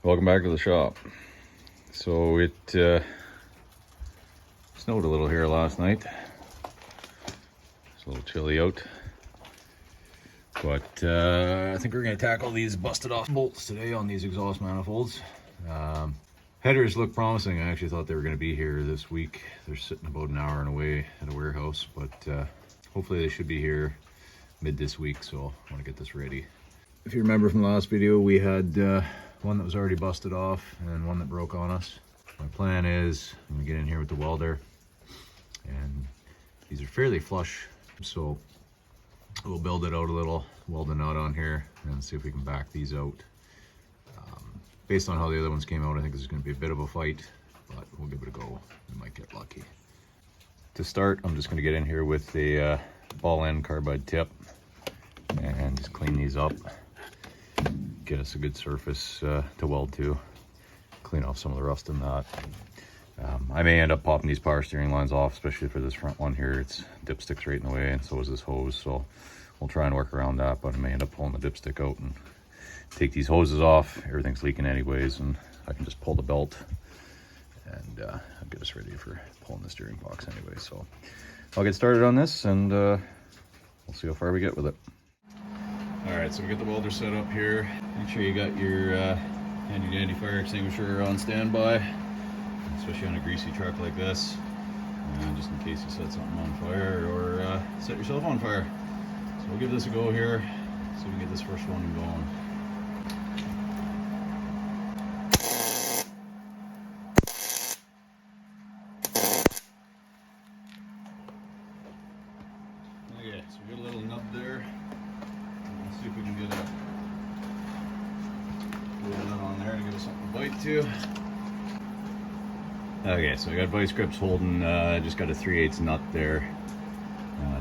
Welcome back to the shop. So it snowed a little here last night. It's a little chilly out. But I think we're going to tackle these busted off bolts today on these exhaust manifolds. Headers look promising. I actually thought they were going to be here this week. They're sitting about an hour and away at a warehouse, but hopefully they should be here mid this week, so I want to get this ready. If you remember from the last video, we had one that was already busted off and one that broke on us. My plan is I'm going to get in here with the welder, and these are fairly flush, so we'll build it out a little, weld a nut on here, and see if we can back these out. Based on how the other ones came out, I think this is going to be a bit of a fight, but we'll give it a go. We might get lucky. To start, I'm just going to get in here with the ball end carbide tip and just clean these up. Get us a good surface to weld to. Clean off some of the rust in that. I may end up popping these power steering lines off, especially for this front one here. Its dipstick's right in the way, and so is this hose, so we'll try and work around that, but I may end up pulling the dipstick out and take these hoses off. Everything's leaking anyways, and I can just pull the belt and I'll get us ready for pulling the steering box anyway. So I'll get started on this, and we'll see how far we get with it. All right, so we got the welder set up here. Make sure you got your handy dandy fire extinguisher on standby, especially on a greasy truck like this, just in case you set something on fire or set yourself on fire. So we'll give this a go here, so we can get this first one going. Okay, so we got a little nub there. Let's see if we can get a little nut on there to give us something to bite to. Okay, so we got vice grips holding, just got a 3/8 nut there,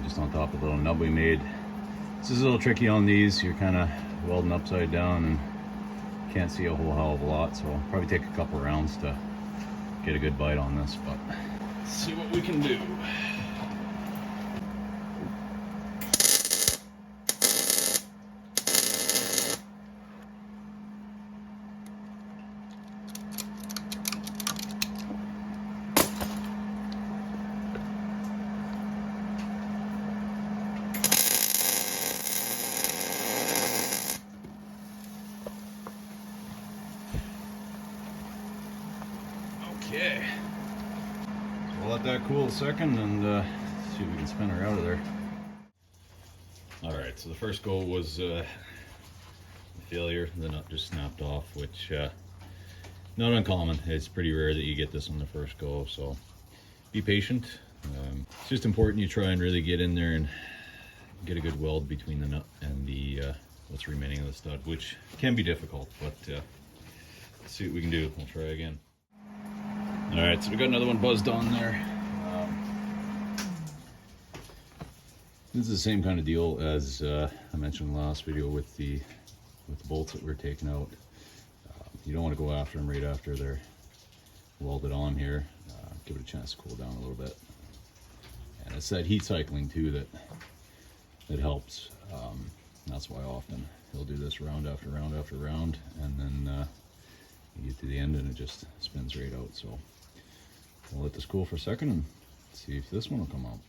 just on top of the little nub we made. This is a little tricky on these. You're kind of welding upside down and can't see a whole hell of a lot, so I'll probably take a couple rounds to get a good bite on this, but let's see what we can do. Okay, so we'll let that cool a second and see if we can spin her out of there. All right, so the first go was a failure. The nut just snapped off, which not uncommon. It's pretty rare that you get this on the first go, so be patient. It's just important you try and really get in there and get a good weld between the nut and the what's remaining of the stud, which can be difficult, but let's see what we can do. We'll try again. All right, so we got another one buzzed on there. This is the same kind of deal as I mentioned in the last video with the bolts that we're taking out. You don't want to go after them right after they're welded on here. Give it a chance to cool down a little bit. And it's that heat cycling too that helps. That's why often he'll do this round after round after round, and then you get to the end and it just spins right out. So we'll let this cool for a second and see if this one will come out.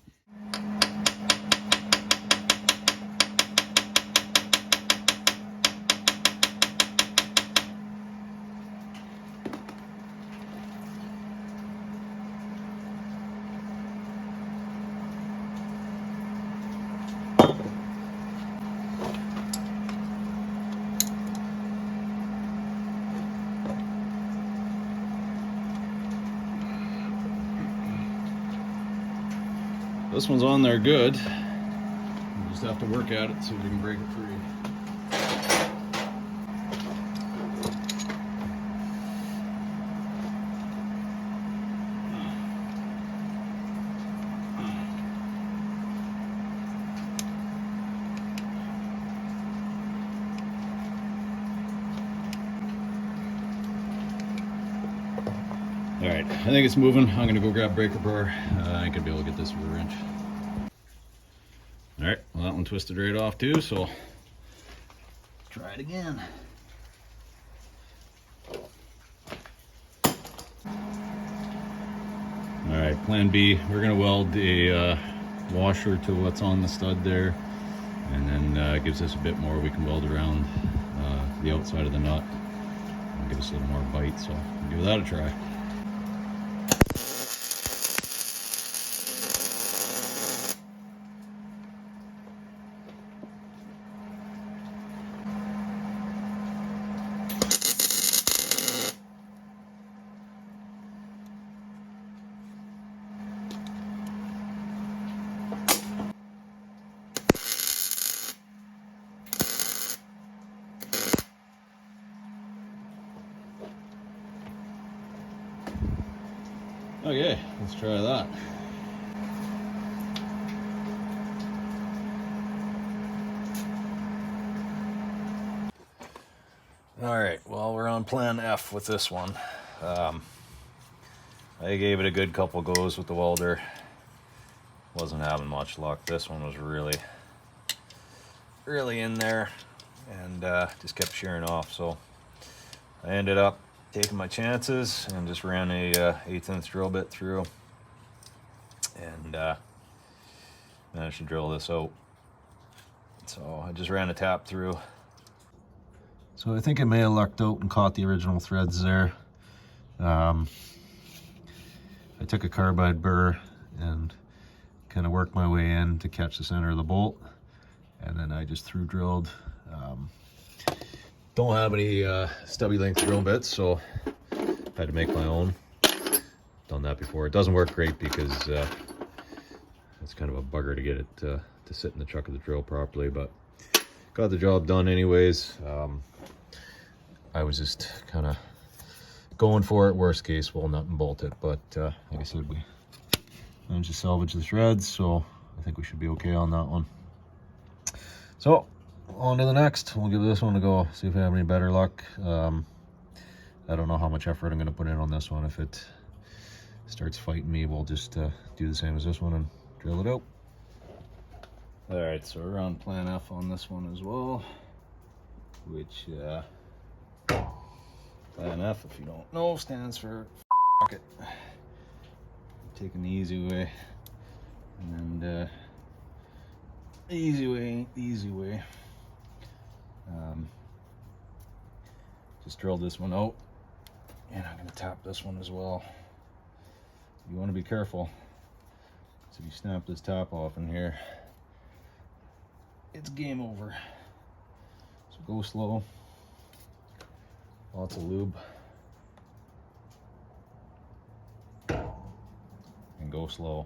This one's on there good. We just have to work at it, see if we can break it free. All right, I think it's moving. I'm gonna go grab breaker bar. I ain't gonna be able to get this with a wrench. All right, well that one twisted right off too, so let's try it again. plan B. We're gonna weld a washer to what's on the stud there, and then it gives us a bit more. We can weld around the outside of the nut and give us a little more bite, so we'll give that a try. Okay, let's try that. All right, well, we're on plan F with this one. I gave it a good couple goes with the welder. Wasn't having much luck. This one was really in there, and just kept shearing off. So I ended up taking my chances and just ran a 1/8" drill bit through, and managed to drill this out. So I just ran a tap through. So I think I may have lucked out and caught the original threads there. I took a carbide burr and kind of worked my way in to catch the center of the bolt, and then I just through drilled. Don't have any stubby length drill bits, so had to make my own. Done that before. It doesn't work great because it's kind of a bugger to get it to sit in the chuck of the drill properly, but got the job done anyways. I was just kind of going for it. Worst case, we'll nut and bolt it, but like I said, we managed to salvage the threads, so I think we should be okay on that one. So on to the next. We'll give this one a go, see if we have any better luck. I don't know how much effort I'm going to put in on this one. If it starts fighting me, we'll just do the same as this one and drill it out. All right, so we're on plan F on this one as well, which plan F, if you don't know, stands for fuck it. Taking the easy way, and the easy way ain't the easy way. Just drilled this one out, and I'm gonna tap this one as well. You want to be careful, so if you snap this top off in here, it's game over. So go slow, lots of lube, and go slow.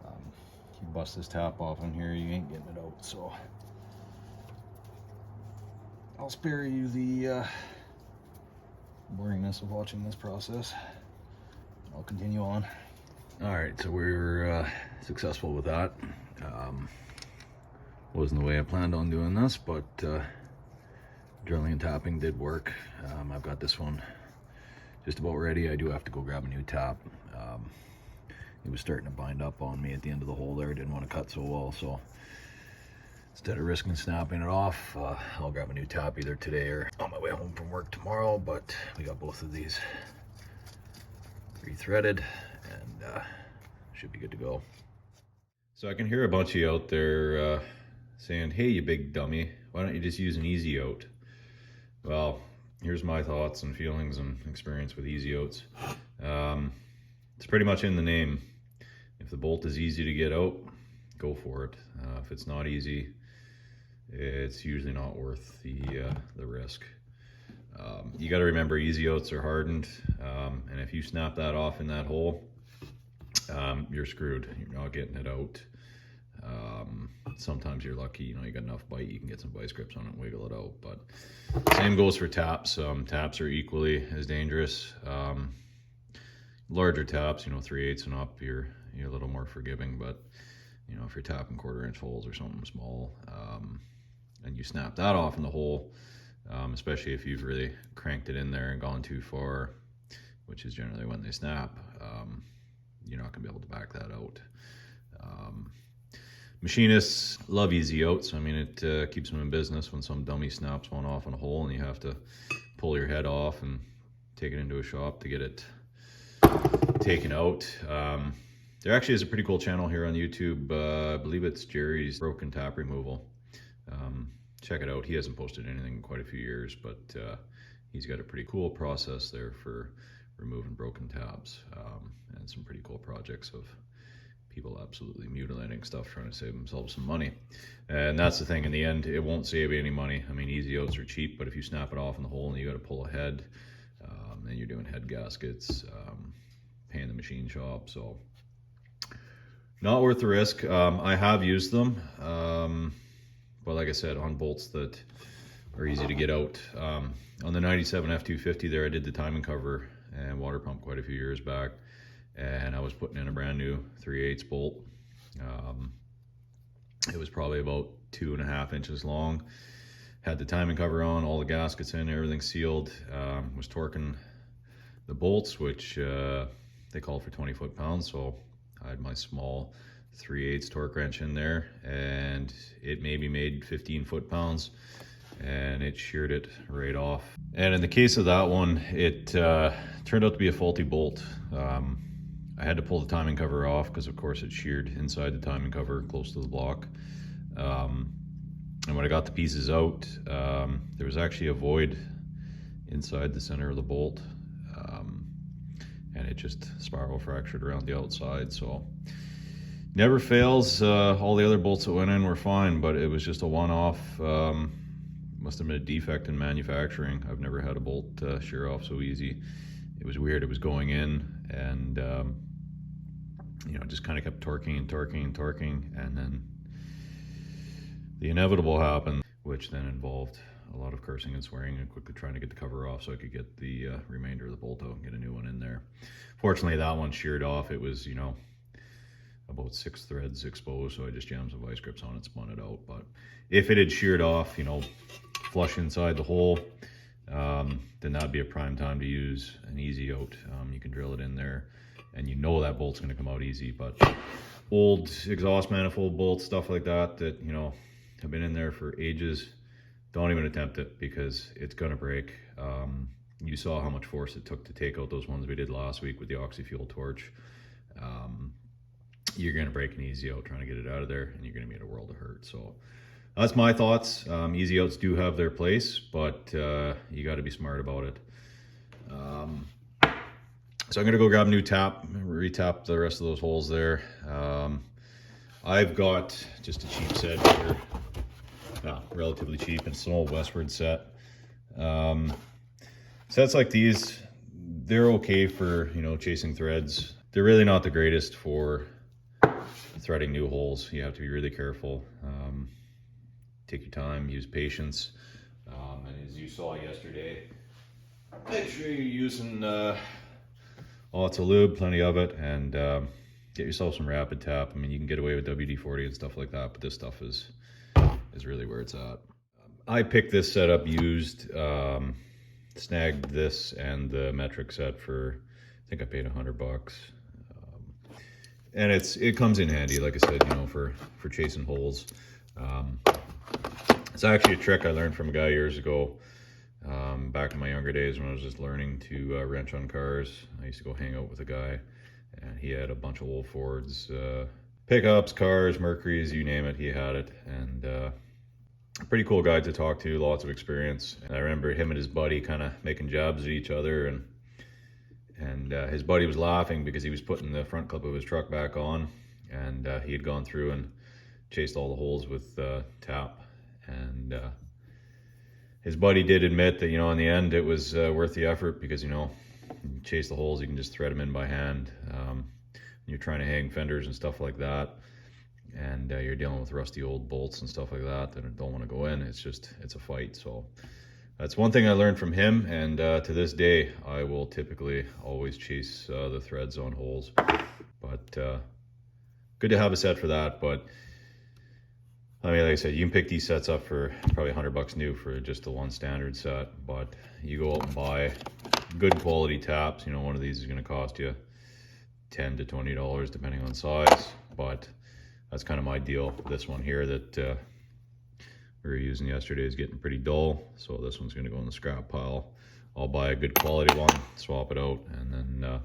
If you bust this top off in here, you ain't getting it out, so I'll spare you the boringness of watching this process. I'll continue on. All right, so we were successful with that. Wasn't the way I planned on doing this, but drilling and tapping did work. I've got this one just about ready. I do have to go grab a new tap. It was starting to bind up on me at the end of the hole there. I didn't want to cut so well, so instead of risking snapping it off, I'll grab a new tap either today or on my way home from work tomorrow. But we got both of these re-threaded, and should be good to go. So I can hear a bunch of you out there saying, hey, you big dummy, why don't you just use an easy oat? Well, here's my thoughts and feelings and experience with easy oats. It's pretty much in the name. If the bolt is easy to get out, go for it. If it's not easy, it's usually not worth the risk. You got to remember, easy oats are hardened, and if you snap that off in that hole, you're screwed. You're not getting it out. Sometimes you're lucky, you got enough bite, you can get some vice grips on it and wiggle it out. But same goes for taps. Taps are equally as dangerous. Larger taps, 3/8 and up, you're a little more forgiving. But if you're tapping 1/4 inch holes or something small, and you snap that off in the hole, especially if you've really cranked it in there and gone too far, which is generally when they snap, you're not gonna be able to back that out. Machinists love easy oats. It keeps them in business when some dummy snaps one off in a hole and you have to pull your head off and take it into a shop to get it taken out. There actually is a pretty cool channel here on YouTube. I believe it's Jerry's Broken Tap Removal. Check it out. He hasn't posted anything in quite a few years, but he's got a pretty cool process there for removing broken taps, and some pretty cool projects of people absolutely mutilating stuff, trying to save themselves some money. And that's the thing, in the end, it won't save you any money. I mean, easy outs are cheap, but if you snap it off in the hole and you got to pull a head, and you're doing head gaskets, paying the machine shop, so not worth the risk. I have used them, but like I said, on bolts that are easy to get out. On the 97 F-250 there, I did the timing cover and water pump quite a few years back, and I was putting in a brand new 3/8 bolt. It was probably about 2.5 inches long. Had the timing cover on, all the gaskets in, everything sealed. Was torquing the bolts, which they call for 20 foot-pounds, so I had my small 3/8 torque wrench in there, and it maybe made 15 foot-pounds, and it sheared it right off. And in the case of that one, it turned out to be a faulty bolt. I had to pull the timing cover off because of course it sheared inside the timing cover close to the block. And when I got the pieces out, there was actually a void inside the center of the bolt, and it just spiral fractured around the outside. So never fails. All the other bolts that went in were fine, but it was just a one-off. Must have been a defect in manufacturing. I've never had a bolt shear off so easy. It was weird. It was going in, and you know, just kind of kept torquing and torquing and torquing, and then the inevitable happened, which then involved a lot of cursing and swearing and quickly trying to get the cover off so I could get the remainder of the bolt out and get a new one in there. Fortunately, that one sheared off. It was, you know, about 6 threads exposed, so I just jammed some vice grips on it, spun it out. But if it had sheared off, you know, flush inside the hole, then that'd be a prime time to use an easy out. You can drill it in there, and you know that bolt's going to come out easy. But old exhaust manifold bolts, stuff like that, that, you know, have been in there for ages, don't even attempt it because it's going to break. You saw how much force it took to take out those ones we did last week with the oxy-fuel torch. You're going to break an easy out trying to get it out of there, and you're going to be in a world of hurt. So that's my thoughts. Easy outs do have their place, but you got to be smart about it. So I'm going to go grab a new tap, retap the rest of those holes there. I've got just a cheap set here, relatively cheap. It's an old Westward set. Sets like these, they're okay for, you know, chasing threads. They're really not the greatest for threading new holes. You have to be really careful. Take your time, use patience. And as you saw yesterday, make sure you're using lots of lube, plenty of it, and get yourself some rapid tap. I mean, you can get away with WD-40 and stuff like that, but this stuff is really where it's at. I picked this setup used, snagged this and the metric set for, I think I paid $100. And it comes in handy, like I said, you know, for chasing holes. It's actually a trick I learned from a guy years ago, back in my younger days when I was just learning to wrench on cars. I used to go hang out with a guy, and he had a bunch of old Fords, pickups, cars, Mercuries, you name it, he had it. And a pretty cool guy to talk to, lots of experience. And I remember him and his buddy kind of making jabs at each other, and his buddy was laughing because he was putting the front clip of his truck back on, and he had gone through and chased all the holes with tap. And his buddy did admit that, you know, in the end it was worth the effort because, you know, you chase the holes, you can just thread them in by hand. You're trying to hang fenders and stuff like that, and you're dealing with rusty old bolts and stuff like that don't want to go in. It's a fight. So that's one thing I learned from him, and to this day I will typically always chase the threads on holes. But good to have a set for that. But I mean, like I said, you can pick these sets up for probably $100 new for just the one standard set, but you go out and buy good quality taps. You know, one of these is going to cost you $10 to $20 depending on size, but that's kind of my deal. This one here that we were using yesterday is getting pretty dull, so this one's going to go in the scrap pile. I'll buy a good quality one, swap it out, and then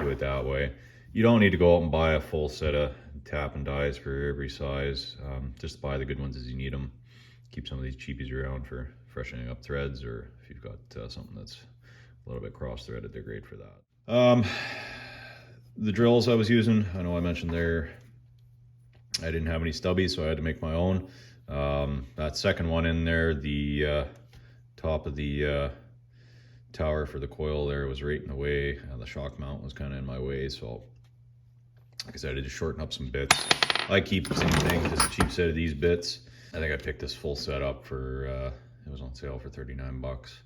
do it that way. You don't need to go out and buy a full set of tap and dies for every size. Just buy the good ones as you need them. Keep some of these cheapies around for freshening up threads, or if you've got something that's a little bit cross-threaded, they're great for that. The drills I was using, I know I mentioned there, I didn't have any stubbies, so I had to make my own. That second one in there, the top of the tower for the coil there was right in the way. The shock mount was kind of in my way, so like I said, I had to shorten up some bits. I keep the same thing, just a cheap set of these bits. I think I picked this full set up for, it was on sale for 39 bucks.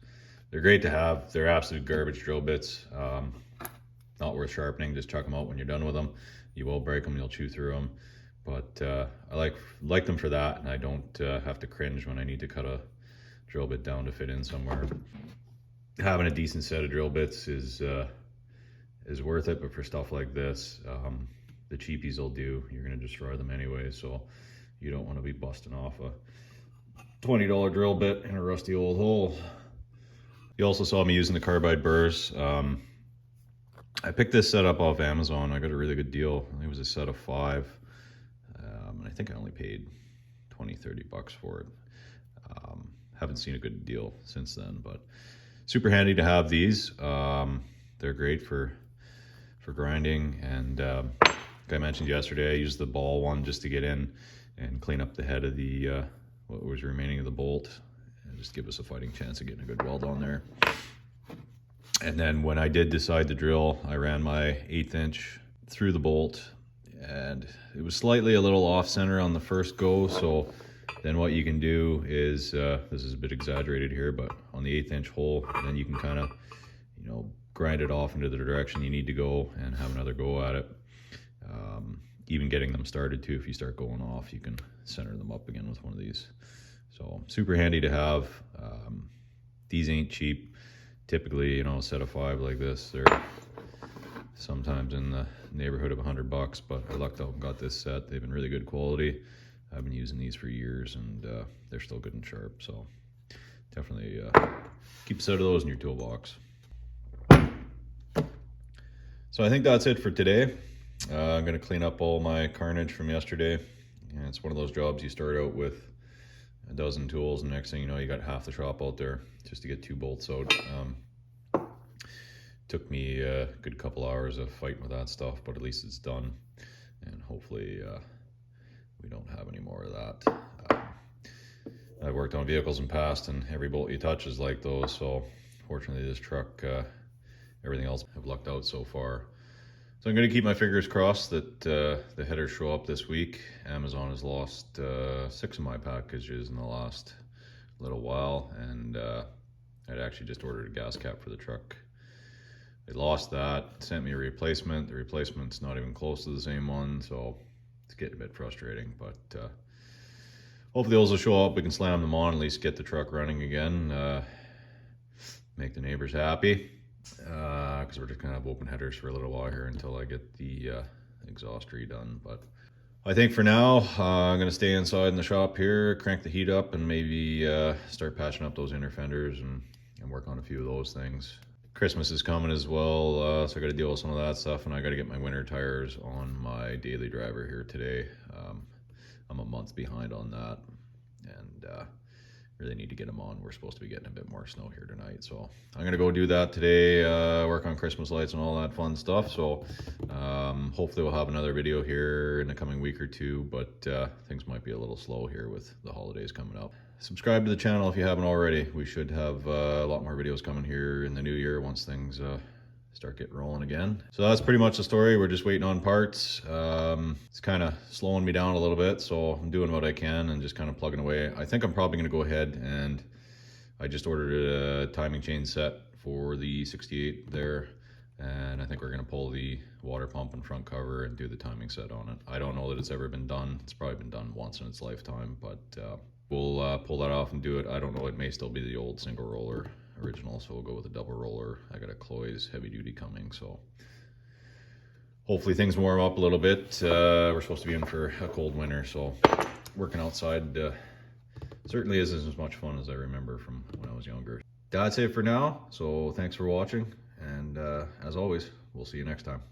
They're great to have. They're absolute garbage drill bits. Not worth sharpening, just chuck them out when you're done with them. You will break them, you'll chew through them. But I like them for that, and I don't have to cringe when I need to cut a drill bit down to fit in somewhere. Having a decent set of drill bits is worth it, but for stuff like this, the cheapies will do. You're gonna destroy them anyway, so you don't want to be busting off a $20 drill bit in a rusty old hole. You also saw me using the carbide burrs. I picked this set up off Amazon. I got a really good deal. I think it was a set of 5. And I think I only paid 20-30 bucks for it. Haven't seen a good deal since then, but super handy to have these. They're great for grinding, and like I mentioned yesterday, I used the ball one just to get in and clean up the head of the what was remaining of the bolt, and just give us a fighting chance of getting a good weld on there. And then when I did decide to drill, I ran my 1/8 inch through the bolt, and it was slightly a little off center on the first go. So then what you can do is, this is a bit exaggerated here, but on the 1/8 inch hole, then you can kind of, grind it off into the direction you need to go and have another go at it. Even getting them started too, if you start going off, you can center them up again with one of these. So super handy to have. These ain't cheap. Typically, a set of 5 like this, they're sometimes in the neighborhood of 100 bucks, but I lucked out and got this set. They've been really good quality. I've been using these for years, and they're still good and sharp. So definitely keep a set of those in your toolbox. So I think that's it for today. I'm going to clean up all my carnage from yesterday. And it's one of those jobs you start out with a dozen tools, and next thing you know, you got half the shop out there just to get 2 bolts out. Took me a good couple hours of fighting with that stuff, but at least it's done, and hopefully we don't have any more of that. I've worked on vehicles in the past, and every bolt you touch is like those, so fortunately this truck, everything else I've lucked out so far. So I'm going to keep my fingers crossed that the headers show up this week. Amazon has lost 6 of my packages in the last little while, and I'd actually just ordered a gas cap for the truck. They lost that, sent me a replacement. The replacement's not even close to the same one, so it's getting a bit frustrating, but hopefully those will show up. We can slam them on, at least get the truck running again, make the neighbors happy. Because we're just going to have open headers for a little while here until I get the exhaust redone. But I think for now, I'm going to stay inside in the shop here, crank the heat up, and maybe start patching up those inner fenders and work on a few of those things. Christmas is coming as well, so I got to deal with some of that stuff, and I got to get my winter tires on my daily driver here today. I'm a month behind on that, and really need to get them on. We're supposed to be getting a bit more snow here tonight, so I'm gonna go do that today, work on Christmas lights and all that fun stuff. So hopefully we'll have another video here in the coming week or two, but things might be a little slow here with the holidays coming up. Subscribe to the channel if you haven't already. We should have a lot more videos coming here in the new year once things start getting rolling again. So that's pretty much the story. We're just waiting on parts. It's kind of slowing me down a little bit, so I'm doing what I can and just kind of plugging away. I think I'm probably going to go ahead, and I just ordered a timing chain set for the 68 there, and I think we're going to pull the water pump and front cover and do the timing set on it. I don't know that it's ever been done. It's probably been done once in its lifetime, but we'll pull that off and do it. I don't know, it may still be the old single roller original, so we'll go with a double roller. I got a Cloy's heavy duty coming, so hopefully things warm up a little bit. We're supposed to be in for a cold winter, so working outside certainly isn't as much fun as I remember from when I was younger. That's it for now, so thanks for watching, and as always, we'll see you next time.